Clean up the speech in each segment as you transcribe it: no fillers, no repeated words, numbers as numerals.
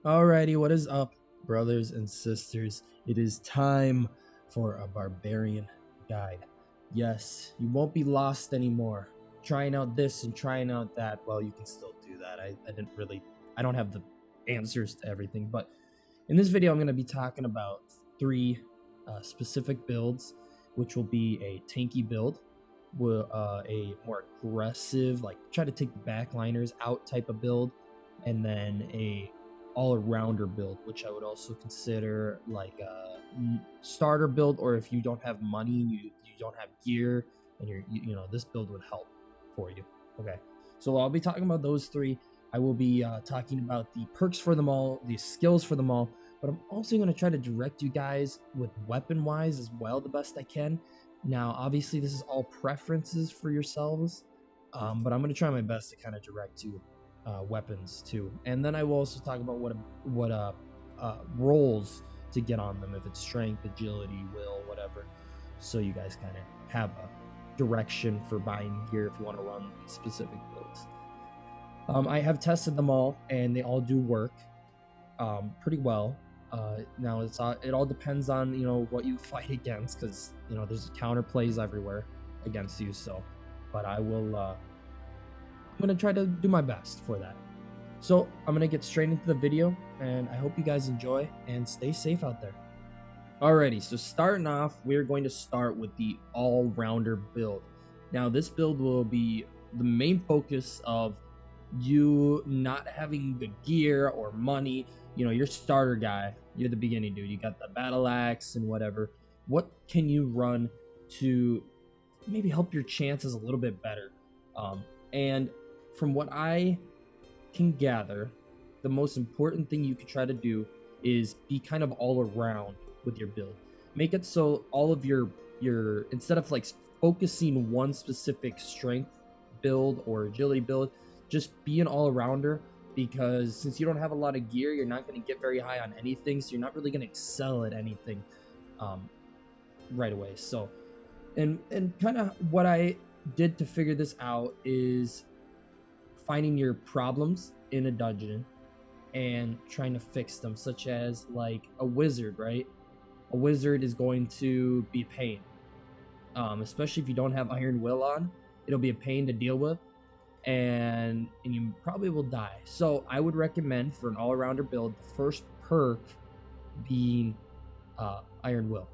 Alrighty, what is up, brothers and sisters? It is time for a Barbarian guide. Yes, you won't be lost anymore. Trying out this and trying out that. Well, you can still do that. I don't have the answers to everything, but in this video, I'm going to be talking about three specific builds, which will be a tanky build, a more aggressive, like try to take the backliners out type of build, and then a all-rounder build, which I would also consider like a starter build, or if you don't have money and you don't have gear and this build would help for you. Okay, so I'll be talking about those three. I will be talking about the perks for them all, the skills for them all, but I'm also going to try to direct you guys with weapon wise as well the best I can. Now obviously this is all preferences for yourselves, but I'm going to try my best to kind of direct you weapons too, and then I will also talk about what rolls to get on them, if it's strength, agility, will, whatever, so you guys kind of have a direction for buying gear if you want to run specific builds. I have tested them all and they all do work pretty well. Now it all depends on what you fight against, because there's counter plays everywhere against you. So, but I'm gonna try to do my best for that. So I'm gonna get straight into the video, and I hope you guys enjoy and stay safe out there. Alrighty, so starting off, we're going to start with the all-rounder build. Now this build will be the main focus of you not having the gear or money. You're starter guy, you're the beginning dude, you got the battle axe and whatever. What can you run to maybe help your chances a little bit better? And from what I can gather, the most important thing you could try to do is be kind of all around with your build. Make it so all of your instead of like focusing one specific strength build or agility build, just be an all-arounder, because since you don't have a lot of gear, you're not going to get very high on anything, so you're not really going to excel at anything right away. So and kind of what I did to figure this out is finding your problems in a dungeon and trying to fix them, such as like a wizard, right? A wizard is going to be a pain, especially if you don't have Iron Will on. It'll be a pain to deal with, and you probably will die. So I would recommend, for an all-arounder build, the first perk being Iron Will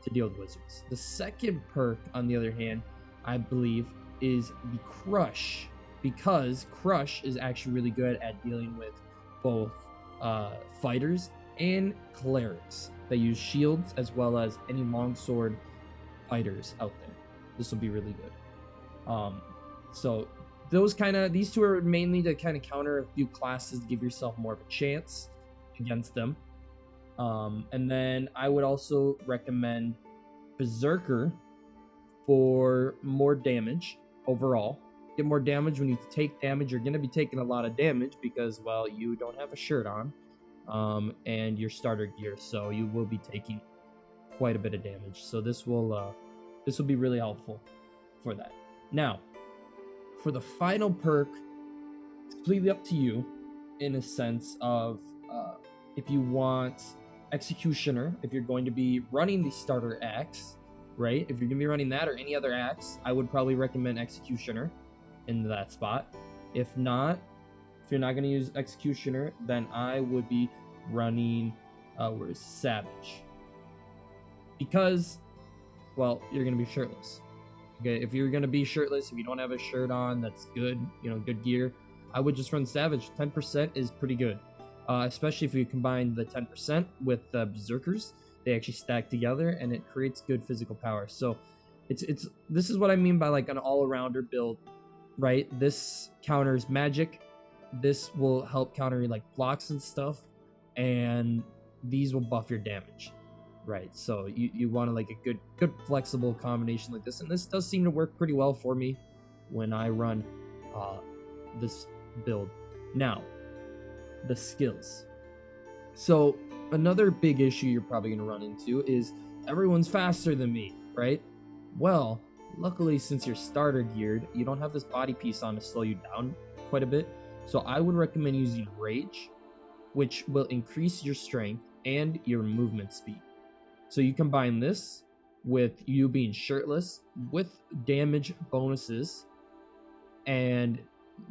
to deal with wizards. The second perk, on the other hand, I believe is the Crush, because Crush is actually really good at dealing with both fighters and clerics that use shields, as well as any longsword fighters out there. This will be really good. So these two are mainly to kind of counter a few classes to give yourself more of a chance against them. And then I would also recommend Berserker for more damage overall. Get more damage when you take damage. You're going to be taking a lot of damage because, well, you don't have a shirt on, and your starter gear, so you will be taking quite a bit of damage. So this will be really helpful for that. Now, for the final perk, it's completely up to you, in a sense of if you want Executioner, if you're going to be running the starter axe, right? If you're going to be running that or any other axe, I would probably recommend Executioner in that spot. If you're not going to use Executioner, then I would be running Savage, because, well, you're going to be shirtless. Okay, if you're going to be shirtless, if you don't have a shirt on, that's good, good gear, I would just run Savage. 10% is pretty good, especially if you combine the 10% with the Berserkers. They actually stack together, and it creates good physical power. So this is what I mean by like an all-arounder build, right? This counters magic. This will help counter like blocks and stuff, and these will buff your damage. Right, so you want to like a good flexible combination like this, and this does seem to work pretty well for me when I run this build. Now, the skills. So another big issue you're probably going to run into is everyone's faster than me, right? Well, luckily, since you're starter geared, you don't have this body piece on to slow you down quite a bit. So I would recommend using Rage which will increase your strength and your movement speed. So you combine this with you being shirtless with damage bonuses, and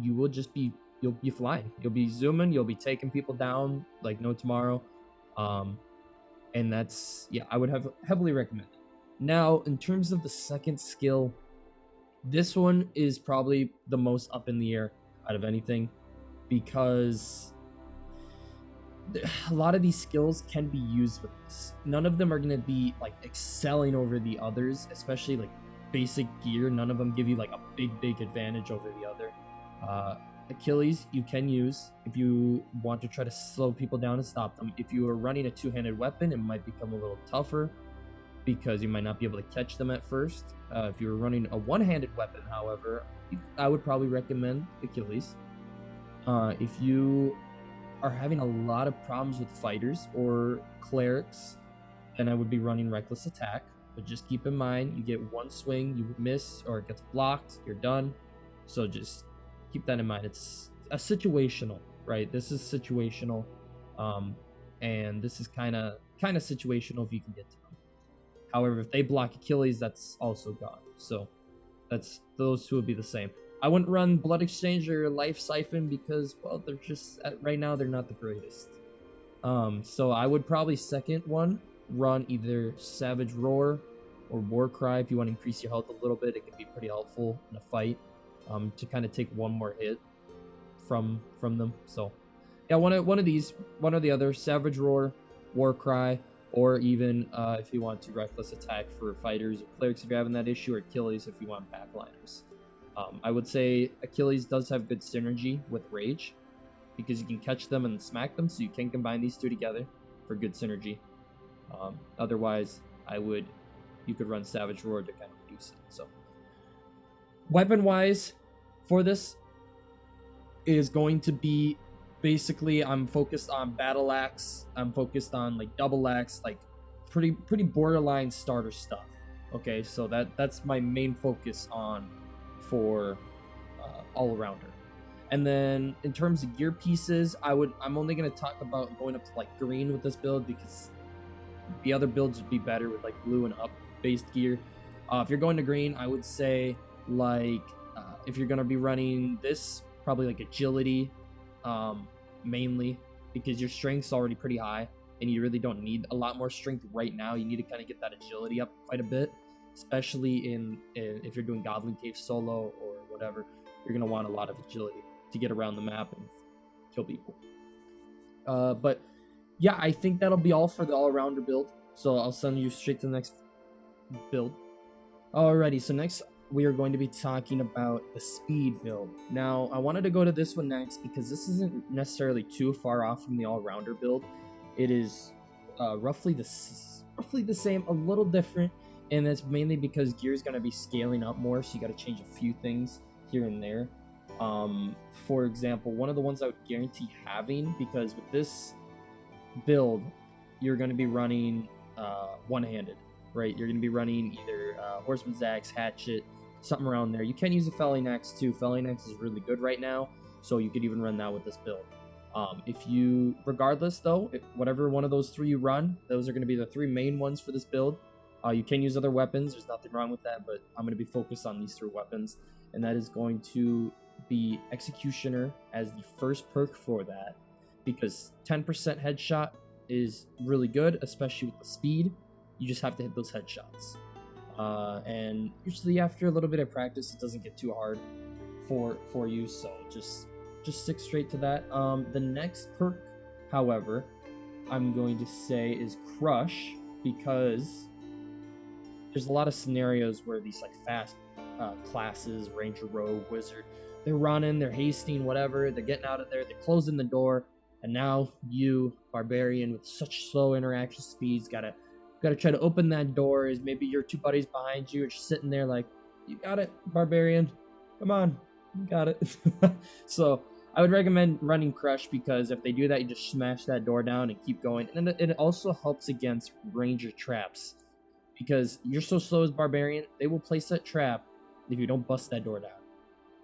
you will just be you'll be flying. You'll be zooming, you'll be taking people down like no tomorrow. And that's, yeah, I would have heavily recommend it. Now, in terms of the second skill, this one is probably the most up in the air out of anything, because a lot of these skills can be used with this. None of them are going to be like excelling over the others, especially like basic gear. None of them give you like a big advantage over the other. Achilles you can use if you want to try to slow people down and stop them. If you are running a two-handed weapon, it might become a little tougher because you might not be able to catch them at first. If you're running a one-handed weapon, however, I would probably recommend Achilles. If you are having a lot of problems with fighters or clerics, then I would be running Reckless Attack. But just keep in mind, you get one swing, you miss, or it gets blocked, you're done. So just keep that in mind. It's a situational, right? This is situational, and this is kind of situational if you can get to them. However, if they block Achilles, that's also gone. So that's those two would be the same. I wouldn't run Blood Exchange or Life Siphon because, well, they're just right now they're not the greatest. So I would probably second one run either Savage Roar or Warcry if you want to increase your health a little bit. It can be pretty helpful in a fight. To kind of take one more hit from them. So yeah, one of these, one or the other, Savage Roar, Warcry, or even if you want to Reckless Attack for fighters or clerics if you're having that issue, or Achilles if you want backliners. I would say Achilles does have good synergy with Rage because you can catch them and smack them, so you can combine these two together for good synergy. Otherwise, you could run Savage Roar to kind of reduce it. So weapon-wise, for this is going to be basically I'm focused on Battle Axe. I'm focused on like Double Axe, like pretty borderline starter stuff. Okay, so that's my main focus on for Allrounder. And then in terms of gear pieces, I'm only going to talk about going up to like green with this build because the other builds would be better with like blue and up based gear. If you're going to green, I would say like if you're going to be running this, probably like agility mainly, because your strength's already pretty high and you really don't need a lot more strength right now. You need to kind of get that agility up quite a bit, especially if you're doing Goblin Cave solo or whatever. You're going to want a lot of agility to get around the map and kill people. But yeah, I think that'll be all for the all-rounder build, so I'll send you straight to the next build. Alrighty, so next we are going to be talking about the speed build. Now, I wanted to go to this one next because this isn't necessarily too far off from the all-rounder build. It is roughly the same, a little different, and that's mainly because gear is going to be scaling up more, so you got to change a few things here and there. For example, one of the ones I would guarantee having, because with this build, you're going to be running one-handed, right? You're going to be running either Horseman's Axe, Hatchet, something around there. You can use a Felling Axe too. Felling Axe is really good right now, so you could even run that with this build. Regardless though, whatever one of those three you run, those are going to be the three main ones for this build. You can use other weapons, there's nothing wrong with that, but I'm going to be focused on these three weapons, and that is going to be Executioner as the first perk for that, because 10% headshot is really good, especially with the speed. You just have to hit those headshots. And usually after a little bit of practice, it doesn't get too hard for you, so just stick straight to that. The next perk, however, I'm going to say is Crush, because there's a lot of scenarios where these like fast classes, Ranger, Rogue, Wizard, they're running, they're hasting, whatever, they're getting out of there, they're closing the door, and now you, Barbarian, with such slow interaction speeds, gotta try to open that door. Is maybe your two buddies behind you are just sitting there like, you got it, Barbarian, come on, you got it. So I would recommend running Crush, because if they do that, you just smash that door down and keep going. And it also helps against Ranger traps, because you're so slow as Barbarian, they will place that trap if you don't bust that door down.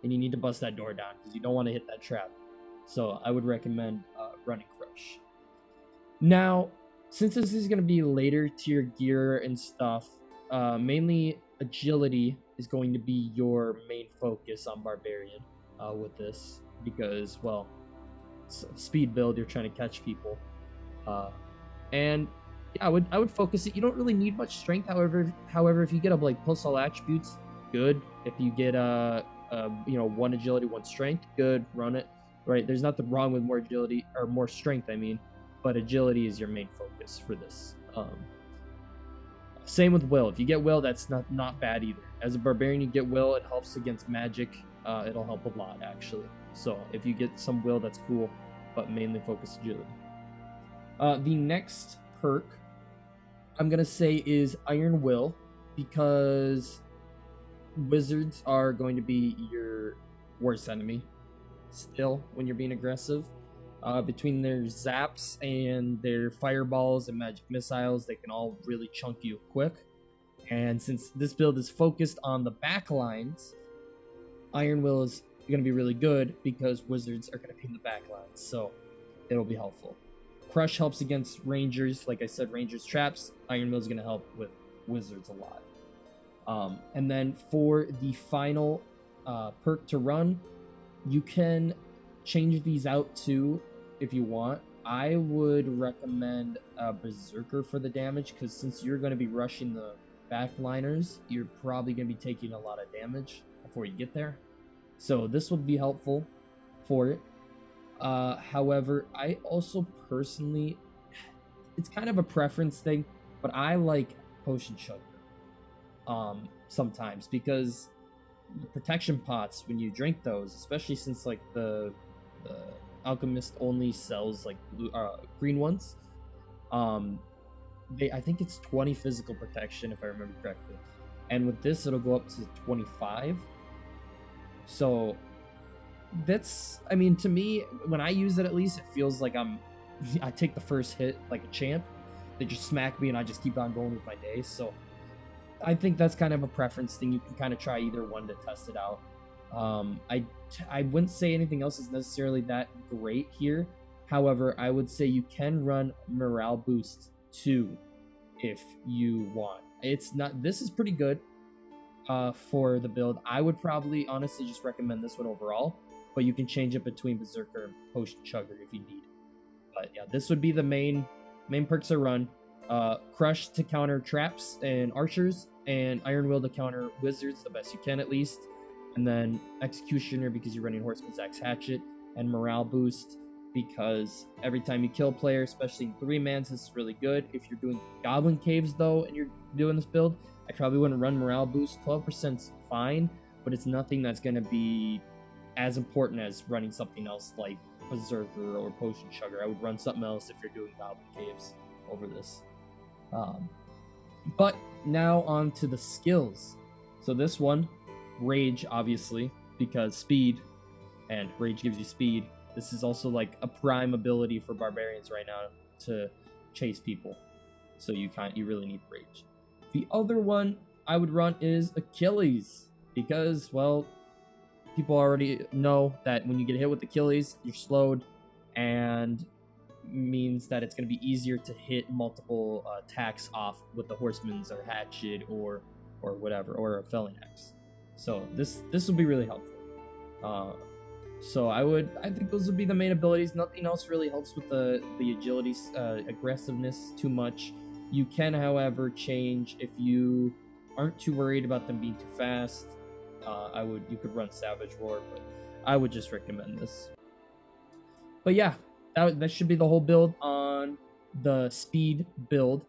And you need to bust that door down because you don't want to hit that trap. So I would recommend running Crush. flourish. Now, since this is going to be later tier gear and stuff, mainly agility is going to be your main focus on Barbarian with this, because, well, it's a speed build, you're trying to catch people. And yeah, I would focus it. You don't really need much strength, however, if you get up like plus all attributes, good. If you get 1 agility, 1 strength, good, run it. Right, there's nothing wrong with more agility or more strength, I mean, but agility is your main focus for this. Same with will. If you get will, that's not bad either. As a barbarian, you get will, it helps against magic. It'll help a lot, actually. So if you get some will, that's cool, but mainly focus agility. The next perk I'm gonna say is Iron Will, because wizards are going to be your worst enemy still when you're being aggressive. Between their zaps and their fireballs and magic missiles, they can all really chunk you quick. And since this build is focused on the back lines, Iron Will is going to be really good because wizards are going to be in the back lines, so it'll be helpful. Crush helps against rangers, like I said, rangers traps. Iron Will is going to help with wizards a lot. And then for the final perk to run, you can change these out too if you want. I would recommend Berserker for the damage, because since you're going to be rushing the backliners, you're probably going to be taking a lot of damage before you get there. So this will be helpful for it. However, I also personally, it's kind of a preference thing, but I like Potion Chugger sometimes, because the protection pots, when you drink those, especially since like the alchemist only sells like blue, green ones, I think it's 20 physical protection if I remember correctly, and with this it'll go up to 25. So that's, I mean, to me, when I use it, at least it feels like I take the first hit like a champ. They just smack me and I just keep on going with my day. So I think that's kind of a preference thing. You can kind of try either one to test it out. I wouldn't say anything else is necessarily that great here. However, I would say you can run morale boost too if you want. It's not, this is pretty good for the build. I would probably honestly just recommend this one overall, but you can change it between Berserker and Potion Chugger if you need. But yeah, this would be the main perks to run. Crush to counter traps and archers, and Iron Will to counter wizards the best you can at least. And then Executioner because you're running Horseman's Axe Hatchet, and Morale Boost because every time you kill a player, especially in 3-mans, this is really good. If you're doing Goblin Caves though and you're doing this build, I probably wouldn't run Morale Boost. 12%'s fine, but it's nothing that's going to be as important as running something else like Berserker or Potion Chugger. I would run something else if you're doing Goblin Caves over this. But now on to the skills. So this one, Rage, obviously, because speed, and Rage gives you speed. This is also like a prime ability for barbarians right now to chase people. So you really need Rage. The other one I would run is Achilles, because, well, people already know that when you get hit with Achilles, you're slowed, and means that it's going to be easier to hit multiple attacks off with the Horseman's or Hatchet or whatever, or a Felling Axe. So this will be really helpful. So I think those would be the main abilities. Nothing else really helps with the agility, aggressiveness too much. You can, however, change if you aren't too worried about them being too fast. You could run Savage Roar, but I would just recommend this. But yeah, that should be the whole build on the speed build.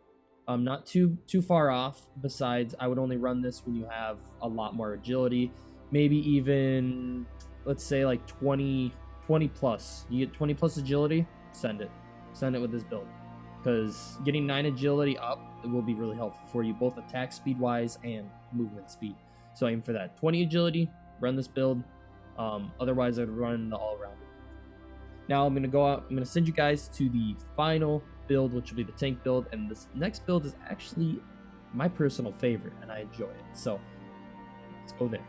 Not too far off. Besides, I would only run this when you have a lot more agility. Maybe even, let's say, like 20 plus. You get 20 plus agility, send it with this build, because getting 9 agility up, it will be really helpful for you, both attack speed wise and movement speed. So aim for that 20 agility, run this build. Otherwise I'd run the all-rounder. Now I'm gonna send you guys to the final build, which will be the tank build, and this next build is actually my personal favorite and I enjoy it, so let's go there.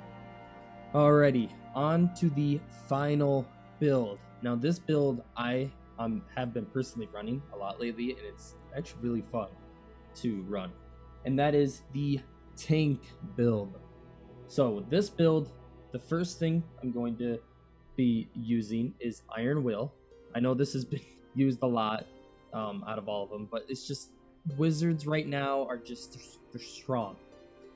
Alrighty, on to the final build. Now this build I have been personally running a lot lately, and it's actually really fun to run. And that is the tank build. So with this build, the first thing I'm going to be using is Iron Will. I know this has been used a lot out of all of them, but it's just wizards right now are just they're strong.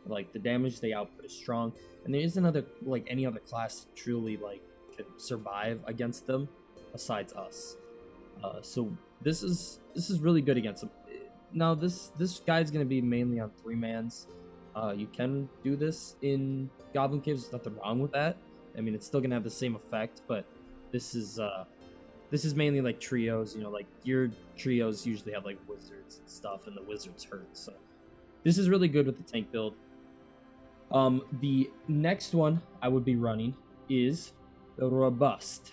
Like the damage they output is strong, and there isn't other like any other class that truly like can survive against them besides us. So this is really good against them. Now this guy's gonna be mainly on 3-mans. You can do this in Goblin Caves. There's nothing wrong with that. I mean, it's still gonna have the same effect, but this is mainly like trios. You know, like your trios usually have like wizards and stuff, and the wizards hurt. So this is really good with the tank build. The next one I would be running is Robust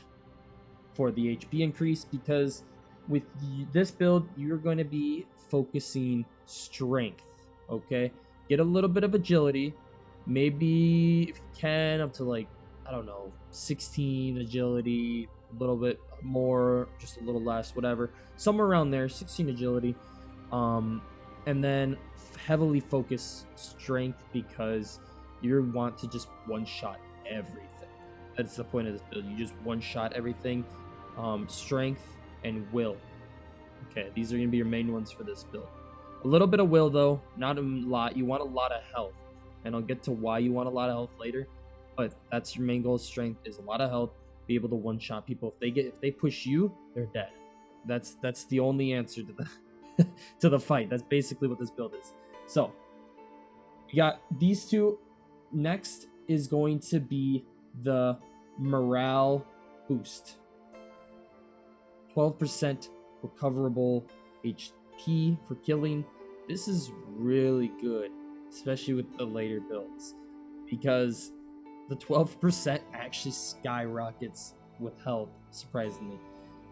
for the HP increase, because with this build you're going to be focusing strength. Okay, get a little bit of agility, maybe if you can up to like, I don't know, 16 agility, a little bit more, just a little less, whatever, somewhere around there, 16 agility. And then heavily focus strength, because you want to just one-shot everything. That's the point of this build. You just one-shot everything. Strength and will. Okay, these are going to be your main ones for this build. A little bit of will, though, not a lot. You want a lot of health, and I'll get to why you want a lot of health later. But that's your main goal. Strength is a lot of health. Be able to one-shot people. If they push you, they're dead. That's the only answer to the to the fight. That's basically what this build is. So we got these two. Next is going to be the morale boost. 12% recoverable HP for killing. This is really good, especially with the later builds, because the 12% actually skyrockets with health, surprisingly.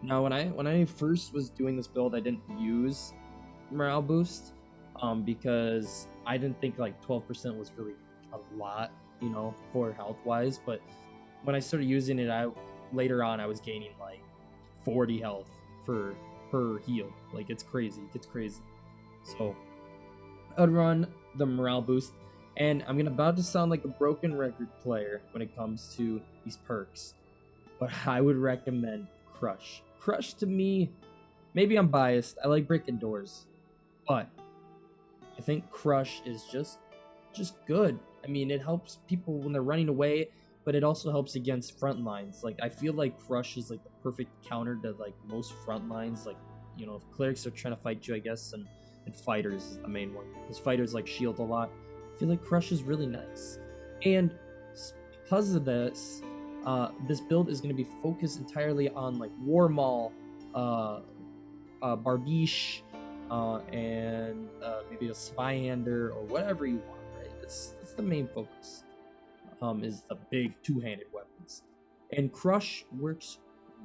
Now, when I first was doing this build, I didn't use morale boost because I didn't think like 12% was really a lot, you know, for health wise. But when I started using it, later on I was gaining like 40 health per heal. Like, it's crazy. It gets crazy. So I'd run the morale boost, and I'm about to sound like a broken record player when it comes to these perks, but I would recommend Crush. Crush, to me, maybe I'm biased, I like breaking doors, but I think Crush is just good. I mean, it helps people when they're running away, but it also helps against front lines. Like, I feel like Crush is like the perfect counter to like most front lines. Like, you know, if clerics are trying to fight you, I guess, and fighters is the main one, because fighters like shield a lot. I feel like Crush is really nice, and because of this, this build is going to be focused entirely on like War Maul, Barbiche, and maybe a Spyhander or whatever you want. Right? It's the main focus. Is the big two-handed weapons, and Crush works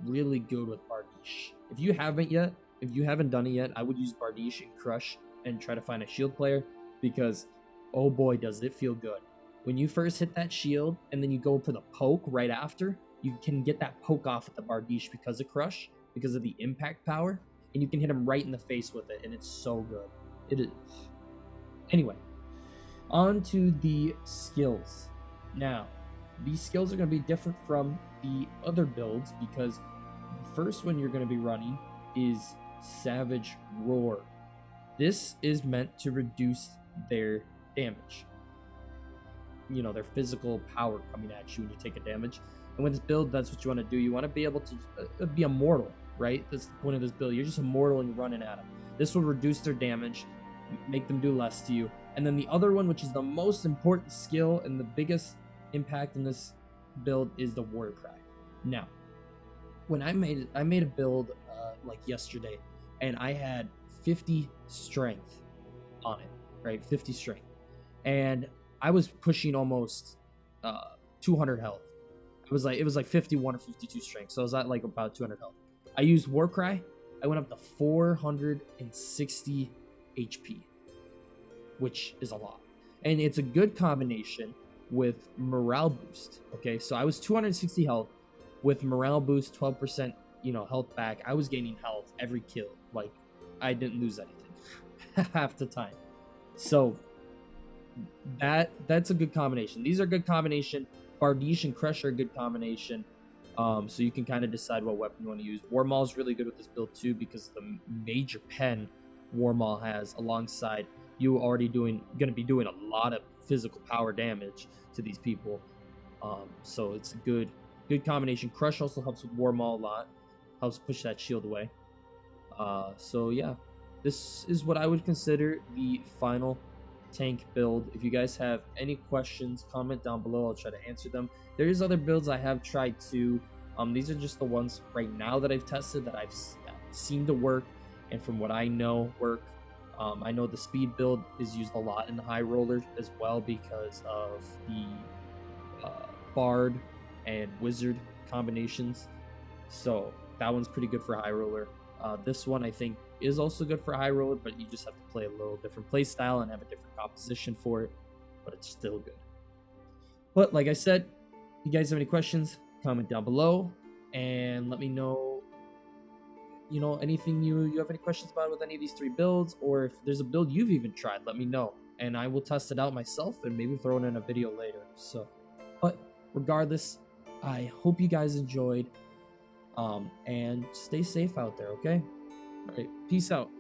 really good with Barbiche. If you haven't done it yet, I would use Barbiche and Crush and try to find a shield player, because oh boy does it feel good. When you first hit that shield and then you go for the poke right after, you can get that poke off with the Barbiche because of Crush, because of the impact power, and you can hit him right in the face with it, and it's so good. It is. Anyway, on to the skills. Now, these skills are going to be different from the other builds, because the first one you're going to be running is Savage Roar. This is meant to reduce their damage. You know, their physical power coming at you when you take a damage. And with this build, that's what you want to do. You want to be able to be immortal, right? That's the point of this build. You're just immortal and you're running at them. This will reduce their damage, make them do less to you. And then the other one, which is the most important skill and the biggest impact in this build, is the Warcry. Now, when I made a build like yesterday, and I had 50 strength on it, right? 50 strength, and I was pushing almost 200 health. It was like 51 or 52 strength, so I was at like about 200 health. I used Warcry. I went up to 460 HP, which is a lot, and it's a good combination with morale boost. Okay, so I was 260 health with morale boost, 12% health back. I was gaining health every kill. Like, I didn't lose anything half the time. So that's a good combination. These are good combination. Bardiche and Crush are a good combination. So you can kind of decide what weapon you want to use. Warmaul is really good with this build too, because the major pen Warmaul has alongside you already gonna be doing a lot of physical power damage to these people. So it's a good combination. Crush also helps with Warmaul a lot, helps push that shield away. So yeah, this is what I would consider the final tank build. If you guys have any questions, comment down below. I'll try to answer them. There is other builds I have tried too. These are just the ones right now that I've tested that I've seen to work, and from what I know work. I know the speed build is used a lot in the high roller as well because of the bard and wizard combinations. So that one's pretty good for high roller. This one I think is also good for high roller, but you just have to play a little different play style and have a different composition for it, but it's still good. But like I said, if you guys have any questions, comment down below and let me know anything you have any questions about with any of these 3 builds, or if there's a build you've even tried, let me know and I will test it out myself and maybe throw it in a video later. So, but regardless, I hope you guys enjoyed, and stay safe out there, okay? All right, peace out.